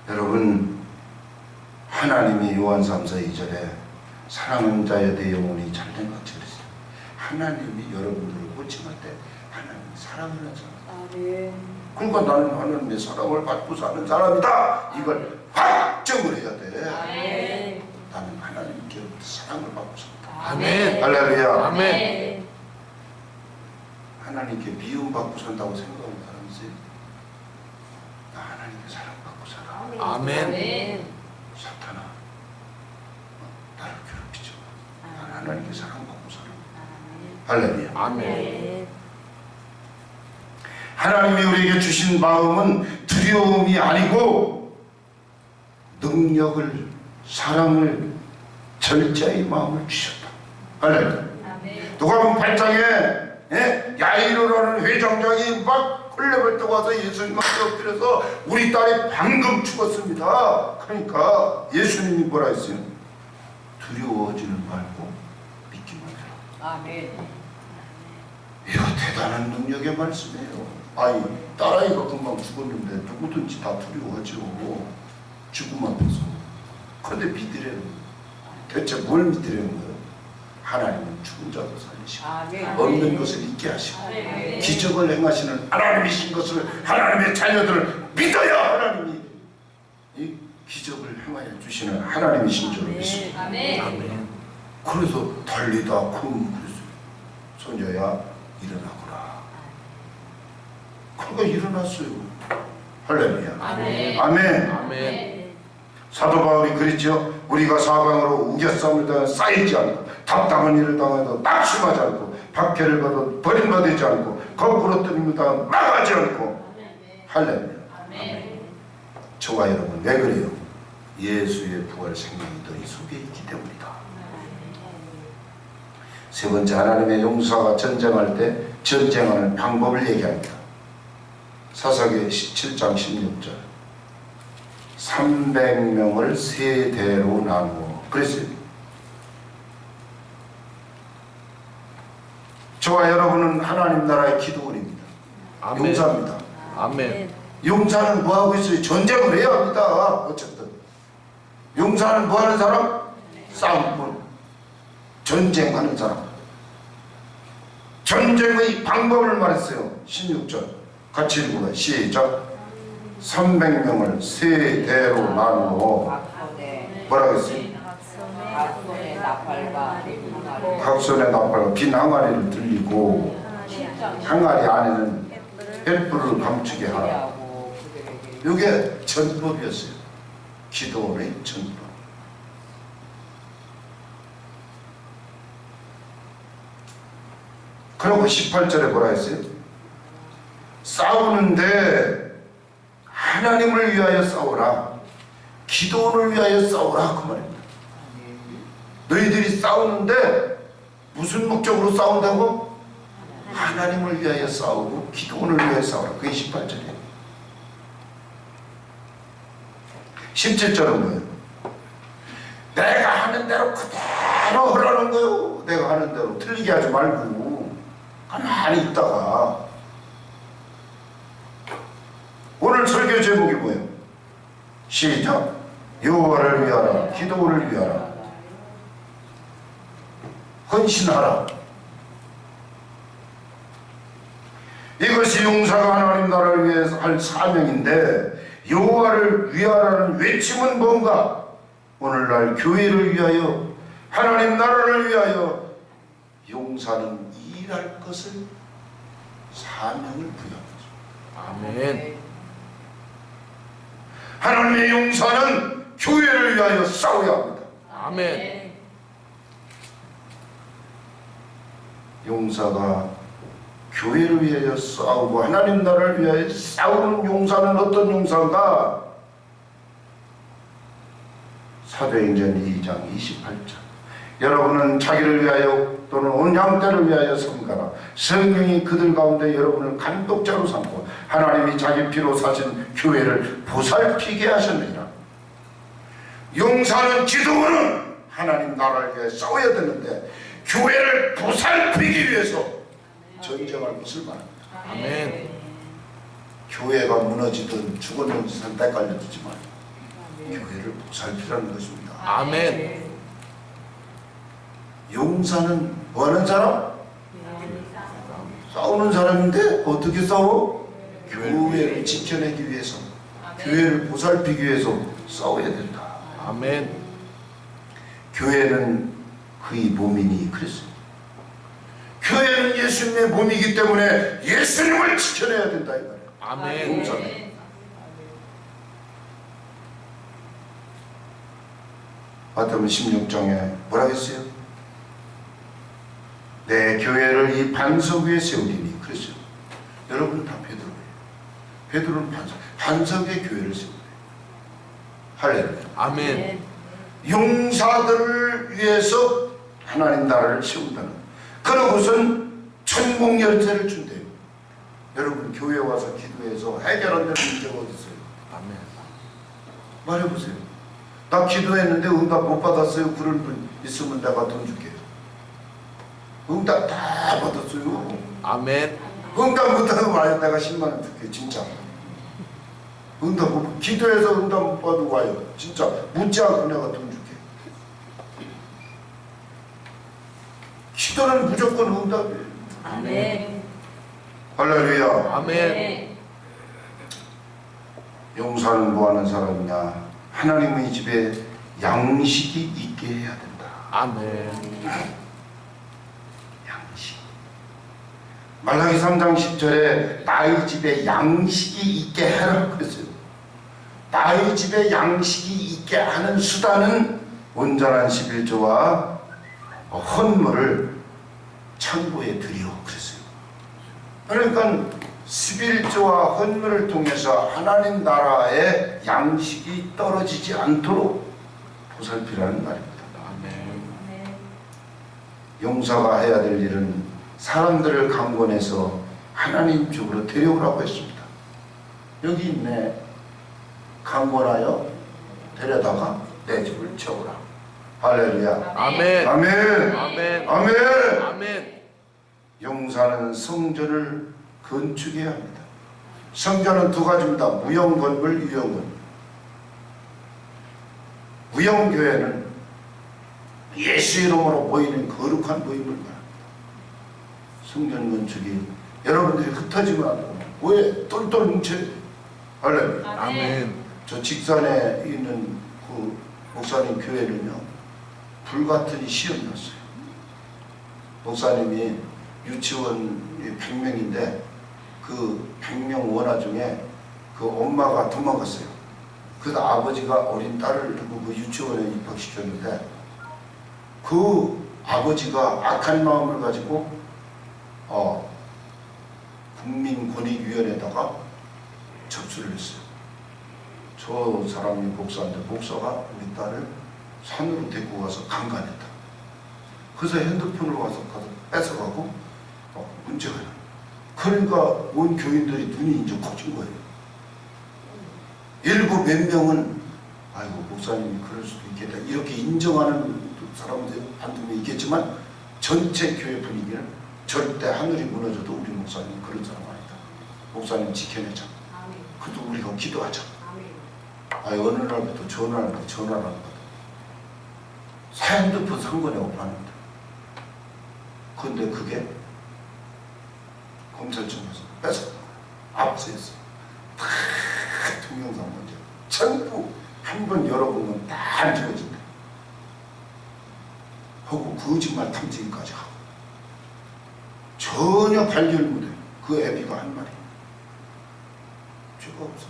여러분, 하나님이 요한 3서 2절에 사랑하는 자에 대해 영혼이 잘된 것처럼 하나님이 여러분들을 호칭할 때 하나님이 사랑을 하잖아요. 아멘. 그러니까 나는 하나님의 사랑을 받고 사는 사람이다. 이걸 확정을 해야 돼. 아멘. 나는 하나님께로부터 사랑을 받고 산다. 아멘. 할렐루야. 아멘. 하나님께 미움받고 산다고 생각하는 사람 있어요? 나 하나님께 사랑받고 살아. 아멘. 사탄아, 나를 괴롭히지 마. 나는 하나님께 사랑받고 살아. 할렐루야. 아멘. 하나님이 우리에게 주신 마음은 두려움이 아니고 능력을, 사랑을, 절제의 마음을 주셨다. 할렐루야. 누가복음 8장에 야이로라는 회장장이 막 헐레벌 떠 와서 예수님한테 엎드려서 우리 딸이 방금 죽었습니다. 그러니까 예수님이 뭐라 했어요? 두려워하지는 말고 믿기만 해라. 아멘. 이거 대단한 능력의 말씀이에요. 아니, 딸아이가 금방 죽었는데 누구든지 다 두려워하죠. 죽음 앞에서. 그런데 믿으려는 거예요. 대체 뭘 믿으려는 거예요? 하나님은 죽은 자도 살리시고 아멘. 없는 것을 있게 하시고 아멘. 기적을 행하시는 하나님이신 것을 하나님의 자녀들을 믿어야 하나님이 이 기적을 행하여 주시는 하나님이신 줄 믿습니다. 아멘. 그래서 달리다 그랬어요. 손자야 일어나거라. 그러니까 일어났어요. 할렐루야. 아멘. 아멘. 아멘. 사도 바울이 그랬죠. 우리가 사방으로 우겨싸움을 당해 쌓이지 않고 답답한 일을 당해도 낙심하지 않고 박해를 받아도 버림받지 않고 거꾸로 뜨림을 당해도 나가지 않고. 할렐루야. 저와 여러분 왜 그래요? 예수의 부활 생명이 너희 속에 있기 때문이다. 세 번째, 하나님의 용사가 전쟁할 때 전쟁하는 방법을 얘기합니다. 사사기 17장 16절 300명을 세 대로 나누어 그랬어요. 저와 여러분은 하나님 나라의 기도원입니다. 아멘. 용사입니다. 아멘. 용사는 뭐하고 있어요? 전쟁을 해야 합니다. 어쨌든 용사는 뭐하는 사람? 싸움꾼. 전쟁하는 사람. 전쟁의 방법을 말했어요. 16절 같이 읽어봐요. 시작. 300명을 세 대로 나누어 각손에 뭐라고 했어요? 각손에 나팔과 항아리 각손에 나팔과 빈 항아리를 들리고 항아리 안에는 횃불을 감추게 하라. 하고 그들에게 이게 전법이었어요. 기도원의 전법. 그리고 18절에 뭐라 했어요? 싸우는데 하나님을 위하여 싸우라. 기도원을 위하여 싸우라 그 말입니다. 너희들이 싸우는데 무슨 목적으로 싸운다고? 하나님을 위하여 싸우고 기도원을 위하여 싸우라. 그게 18절이에요. 17절은 뭐예요? 내가 하는 대로 그대로 하라는 거예요. 내가 하는 대로 틀리게 하지 말고 가만히 있다가. 오늘 설교 제목이 뭐예요? 시작. 여호와를 위하라. 기도를 위하라. 헌신하라. 이것이 용사가 하나님 나라를 위해서 할 사명인데, 여호와를 위하라는 외침은 뭔가? 오늘날 교회를 위하여, 하나님 나라를 위하여 용사는 일할 것을 사명을 부여합니다. 아멘. 하나님의 용사는 교회를 위하여 싸워야 합니다. 아멘. 용사가 교회를 위하여 싸우고 하나님 나라를 위하여 싸우는 용사는 어떤 용사인가? 사도행전 2장 28절. 여러분은 자기를 위하여 또는 온 양떼를 위하여 섬가라. 성경이 그들 가운데 여러분을 감독자로 삼고 하나님이 자기 피로 사신 교회를 보살피게 하셨느니라. 용사는 기도원은 하나님 나라를 위해 싸워야 되는데 교회를 보살피기 위해서 전쟁할 것을 말합니다. 아멘. 교회가 무너지든 죽었는지 때깔려 두지만 교회를 보살피라는 것입니다. 아멘. 용사는 뭐하는 사람? 싸우는 사람인데 어떻게 싸워? 교회를 지켜내기 위해서, 교회를 보살피기 위해서 싸워야 된다. 아멘. 교회는 그의 몸이니 그랬어요. 교회는 예수님의 몸이기 때문에 예수님을 지켜내야 된다 이 말이에요. 아멘. 용사는. 마태복음 16장에 뭐라 했어요? 내 교회를 이 반석 위에 세우리니 그랬어요. 여러분은 다 베드로예요. 베드로는 반석 위에 교회를 세우래요. 할렐루야. 아멘. 용사들을 위해서 하나님 나라를 세운다는, 그러고선 천국 열쇠를 준대요. 여러분 교회 와서 기도해서 해결 안 되는 문제가 어디 있어요? 아멘. 말해보세요. 나 기도했는데 응답 못 받았어요. 그런 분 있으면 내가 돈 줄게요. 응답 다 받았어요. 아멘. 응답 못하고 와요. 내가 10만 원 줄게. 진짜. 응답 못, 기도해서 응답 못 받고 와요. 진짜 묻지 않고 내가 돈 줄게. 기도는 무조건 응답이에요. 아멘. 할렐루야. 아멘. 용사는 뭐하는 사람이냐? 하나님의 집에 양식이 있게 해야 된다. 아멘. 양식. 말라기 3장 10절에 나의 집에 양식이 있게 해라 그랬어요. 나의 집에 양식이 있게 하는 수단은 온전한 11조와 헌물을 창고에 드려 그랬어요. 그러니까 11조와 헌물을 통해서 하나님 나라의 양식이 떨어지지 않도록 보살피라는 말입니다. 아멘. 용사가 해야 될 일은 사람들을 강권해서 하나님 쪽으로 데려오라고 했습니다. 여기 있네. 강권하여 데려다가 내 집을 채우라. 할렐루야. 아멘. 아멘. 아멘. 아멘. 아멘. 용사는 성전을 건축해야 합니다. 성전은 두 가지입니다. 무형건물, 유형건물. 무형교회는 예수의 이름으로 보이는 거룩한 모임을 말합니다. 성전 건축이 여러분들이 흩어지면 안 되고 왜 똘똘 뭉쳐야 돼요? 할렐루야. 아멘. 저 직산에 있는 그 목사님 교회는요, 불같은 시험 났어요. 목사님이 유치원 100명인데 그 100명 원아 중에 그 엄마가 도망갔어요. 그래서 아버지가 어린 딸을 두고 그 유치원에 입학시켰는데 그 아버지가 악한 마음을 가지고 국민권익위원회에다가 접수를 했어요. 저 사람이 목사인데 목사가 우리 딸을 산으로 데리고 가서 강간했다. 그래서 핸드폰을 가서 뺏어가고 문제가 나요. 그러니까 온 교인들이 눈이 이제 커진 거예요. 일부 몇 명은 아이고 목사님이 그럴 수도 있겠다 이렇게 인정하는 사람들 한두 명 있겠지만 전체 교회 분위기는 절대 하늘이 무너져도 우리 목사님 그런 사람 아니다. 목사님 지켜내자. 그래도 우리가 기도하자. 어느 날부터 전화를 하는 거다. 핸드폰 상관하고 파는데. 그런데 그게 검찰청에서 뺏어 압수했어. 다 동영상 문제. 전부 한 번 열어보면 다 안 찍어진다. 하고 거짓말 탐지기까지 하고 전혀 발견 못해. 그 애비가 한 말이야. 죄가 없어.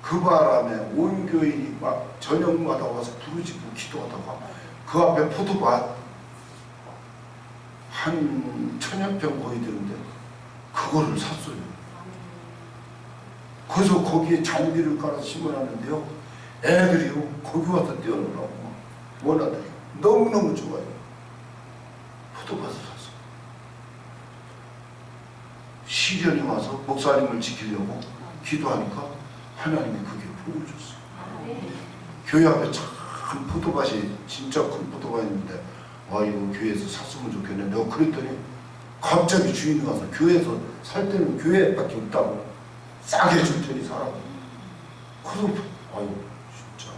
그 바람에 온 교인이 막 저녁마다 와서 부르짖고 기도하다가 그 앞에 포도밭 한 1000여 평 거의 되는데 그거를 샀어요. 그래서 거기에 장비를 깔아 심어놨는데요, 애들이요 거기 와서 뛰어놀라고 원하더래요. 너무너무 좋아요. 포도밭을 샀어. 시련이 와서 목사님을 지키려고 기도하니까 하나님이 그게 복을 줬어요. 교회 앞에 참 포도밭이 진짜 큰 포도밭인데 와 이거 교회에서 샀으면 좋겠네. 내가 그랬더니 갑자기 주인이 와서 교회에서 살 때는 교회밖에 없다고 싸게 줄 테니 사라고. 그래서 아유 진짜.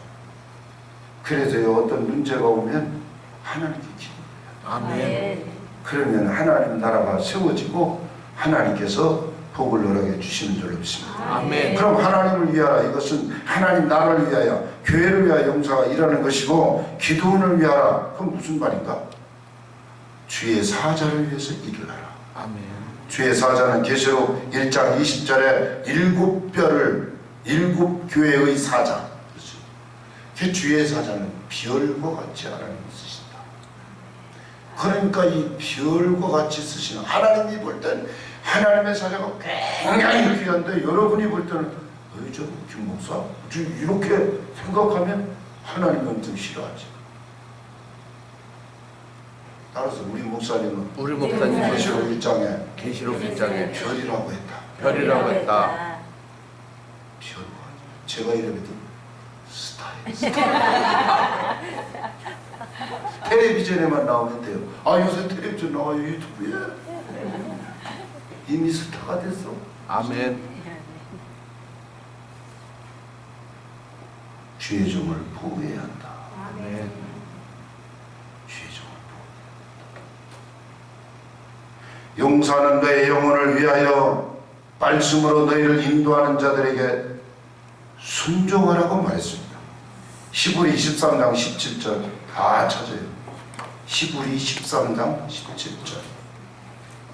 그래서요 어떤 문제가 오면 하나님께 기도해요. 아멘. 그러면 하나님 나라가 세워지고 하나님께서 복을 허락해 주시는 줄로 믿습니다. 아멘. 그럼 하나님을 위하라. 이것은 하나님 나라를 위하여 교회를 위하여 용사가 일하는 것이고 기도원을 위하라. 그럼 무슨 말인가? 주의 사자를 위해서 일을 하라. 아멘. 주의 사자는 계시록 1장 20절에 7뼈를 7교회의 사자. 그렇죠. 그 주의 사자는 별과 같이 하나님이 쓰신다. 그러니까 이 별과 같이 쓰시는 하나님이 볼 때는 하나님의 사자가 굉장히 귀한데 여러분이 볼 때는 저 김 목사? 이렇게 생각하면 하나님은 좀 싫어하지. 따라서 우리 목사님은 계시록 1장에 계시록 1장에 별이라고 했다. 별이라고 했다. 별과 제가 이름에도 스타일. 텔레비전에만 나오면 돼요. 아 요새 텔레비전 나와요. 유튜브에. 이미 스타가 됐어. 아멘. 주의 종을 보호해야 한다. 아멘. 주의 종을 보호해야 한다. 용사는 너의 영혼을 위하여 말씀으로 너희를 인도하는 자들에게 순종하라고 말했습니다. 시브리 13장 17절 다 찾아요. 시브리 13장 17절.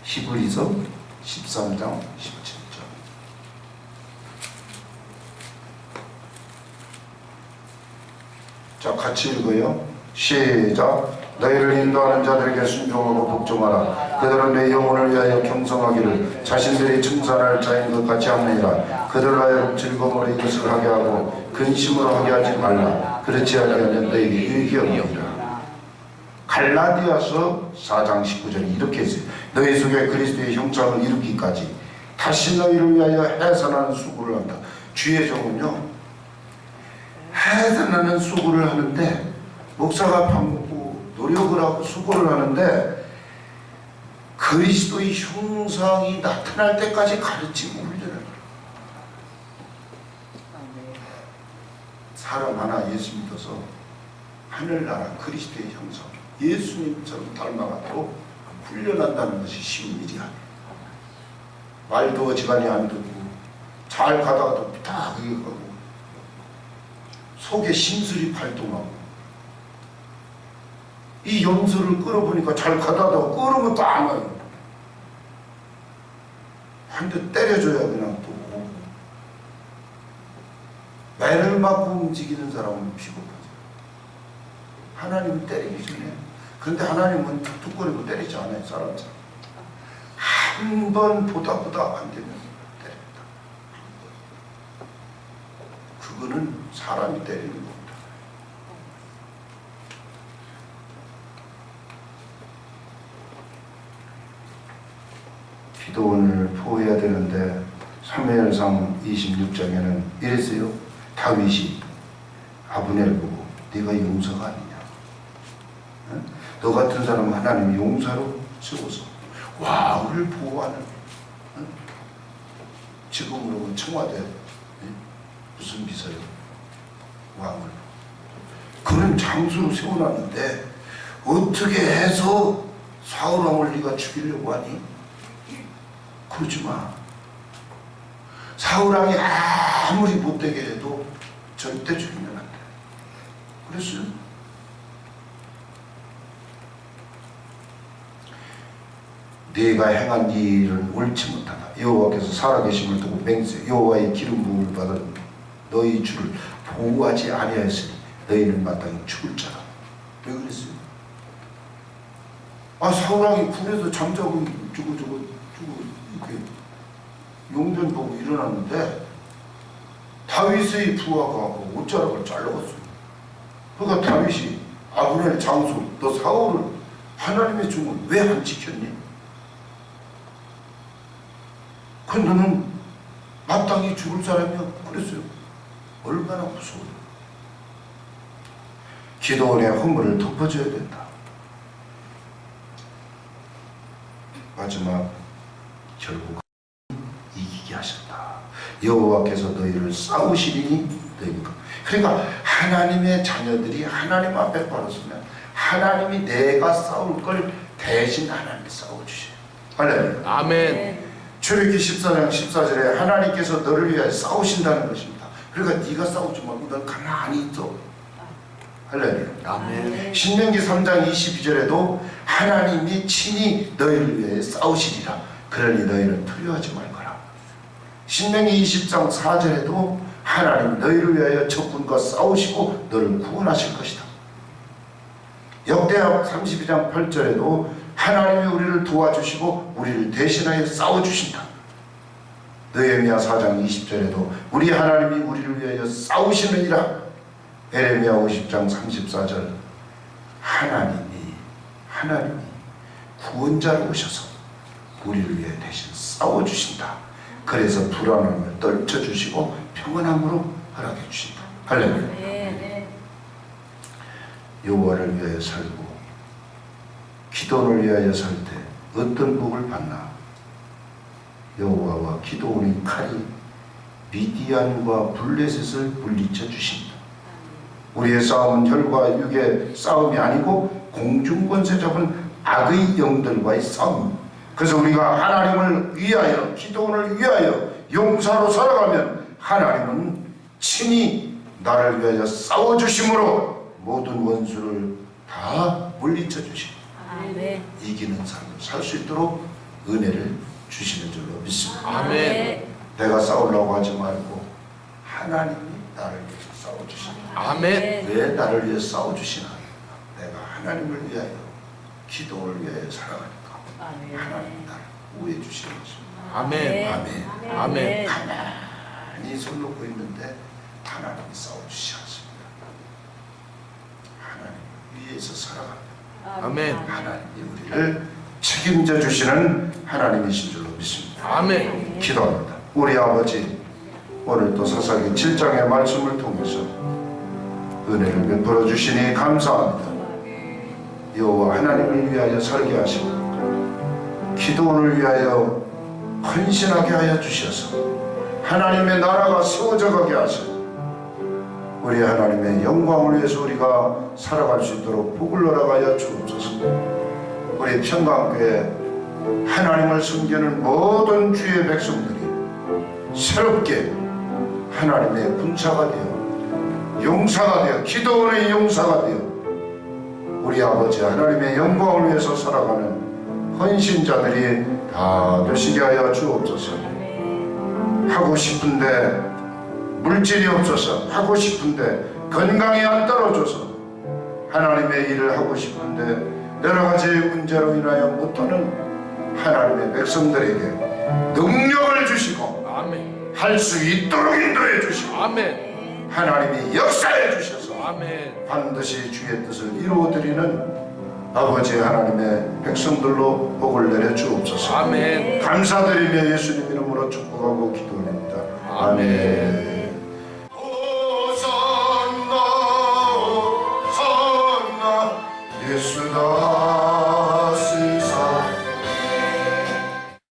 시브리서 13장 17절. 자, 같이 읽어요. 시작. 너희를 인도하는 자들에게 순종하고 복종하라. 그들은 내 영혼을 위하여 경성하기를 자신들이 증산할 자인 것 같이 하느니라. 그들로 하여금 즐거움으로 이것을 하게 하고 근심으로 하게 하지 말라. 그렇지 아니하면 너에게 유익이 없느니라. 갈라디아서 4장 19절 이렇게 했어요. 너희 속에 그리스도의 형상을 이루기까지 다시 너희를 위하여 해산하는 수고를 한다. 주의 종은요 해산하는 수고를 하는데 목사가 밥 먹고 노력을 하고 수고를 하는데 그리스도의 형상이 나타날 때까지 가르치고 훈련을. 사람 하나 예수 믿어서 하늘나라 그리스도의 형상 예수님처럼 닮아가도록 훈련한다는 것이 쉬운 일이 아니에요. 말도 어지간히 안 듣고 잘 가다가도 딱 가고 속에 심술이 발동하고 이 염소를 끌어보니까 잘 가다가 끌으면 또 안 와요. 한 대 때려줘야 그냥 또 오고. 매를 맞고 움직이는 사람은 비겁하죠. 하나님은 때리기 전에. 그런데 하나님은 툭툭거리고 때리지 않아요. 사람처럼 한 번 보다 안 되면 때립니다. 그거는 사람이 때리는 겁니다. 기도원을 포해야 되는데 사무엘상 26장에는 이랬어요. 다윗이 아브넬을 보고 네가 용사가 아니냐. 응? 너 같은 사람은 하나님이 용사로 세워서 왕을 보호하는, 응? 지금으로 청와대 무슨 비서요? 왕을 그런 장소로 세워놨는데 어떻게 해서 사울왕을 네가 죽이려고 하니? 그러지 마. 사울왕이 아무리 못되게 해도 절대 죽이면 안 돼. 그랬어요. 네가 행한 일은 옳지 못하다. 여호와께서 살아계심을 두고 맹세 여호와의 기름 부음을 받은 너희 주를 보호하지 아니하였으니 너희는 마땅히 죽을 자라. 왜 그랬어요? 사울왕이 굴에서 잠자고 저거 이렇게 용변 보고 일어났는데 다윗의 부하가 옷자락을 잘라갔어요. 그러니까 다윗이 아브넬 장수 너 사울을 하나님의 종을 왜 안 지켰니? 그 너는 마땅히 죽을 사람이야. 그랬어요. 얼마나 무서워요. 기도원의 허물을 덮어줘야 된다. 마지막 결국 이기게 하셨다. 여호와께서 너희를 싸우시리니 너희가. 그러니까 하나님의 자녀들이 하나님 앞에 바로서면 하나님이 내가 싸울 걸 대신 하나님이 싸워주셔요. 할렐루야. 아멘. 출애굽기 14장 14절에 하나님께서 너를 위하여 싸우신다는 것입니다. 그러니까 네가 싸우지 말고 넌 가만히 있어. 할렐루야. 아멘. 신명기 3장 22절에도 하나님이 친히 너희를 위해 싸우시리라. 그러니 너희는 두려워하지 말거라. 신명기 20장 4절에도 하나님 너희를 위하여 적군과 싸우시고 너를 구원하실 것이다. 역대하 32장 8절에도 하나님이 우리를 도와주시고 우리를 대신하여 싸워주신다. 느헤미야 4장 20절에도 우리 하나님이 우리를 위하여 싸우시느니라. 에레미야 50장 34절 하나님이 구원자로 오셔서 우리를 위해 대신 싸워주신다. 그래서 불안함을 떨쳐주시고 평안함으로 허락해 주신다. 할렐루야. 여호와를 위하여 살고 기도를 위하여 살 때 어떤 복을 받나? 여호와와 기도원의 칼이 미디안과 블레셋을 물리쳐 주신다. 우리의 싸움은 혈과 육의 싸움이 아니고 공중권세 잡은 악의 영들과의 싸움. 그래서 우리가 하나님을 위하여 기도원을 위하여 용사로 살아가면 하나님은 친히 나를 위하여 싸워주심으로 모든 원수를 다 물리쳐 주시고 이기는 삶을 살 수 있도록 은혜를 주시는 줄로 믿습니다. 아멘. 내가 싸우려고 하지 말고 하나님이 나를 위해서 싸워주신다. 아멘. 왜 나를 위해 싸워주시나? 내가 하나님을 위하여 기도를 위하여 살아가니까 하나님이 나를 우애해 주시는 것입니다. 아멘. 아멘. 아멘. 가만히 손 놓고 있는데 하나님이 싸워주시지 않습니다. 하나님 위해서 살아갑니다. 아멘. 하나님이 우리를 책임져 주시는 하나님이신 줄로 믿습니다. 아멘. 기도합니다. 우리 아버지, 오늘 또 사사기 7장의 말씀을 통해서 은혜를 베풀어 주시니 감사합니다. 여호와 하나님을 위하여 살게 하시고 기도원을 위하여 헌신하게 하여 주셔서 하나님의 나라가 세워져 가게 하시고 우리 하나님의 영광을 위해서 우리가 살아갈 수 있도록 복을 허락하여 주옵소서. 우리 평강교회 하나님을 섬기는 모든 주의 백성들이 새롭게 하나님의 군사가 되어 용사가 되어 기도원의 용사가 되어 우리 아버지 하나님의 영광을 위해서 살아가는 헌신자들이 다 되시게 하여 주옵소서. 하고 싶은데 물질이 없어서, 하고 싶은데 건강이 안 떨어져서, 하나님의 일을 하고 싶은데 여러 가지 문제로 인하여 못하는 하나님의 백성들에게 능력을 주시고 아멘. 할 수 있도록 인도해 주시고 아멘. 하나님이 역사해 주셔서 아멘. 반드시 주의 뜻을 이루어드리는 아버지 하나님의 백성들로 복을 내려 주옵소서. 아멘. 감사드리며 예수님 이름으로 축복하고 기도합니다. 아멘.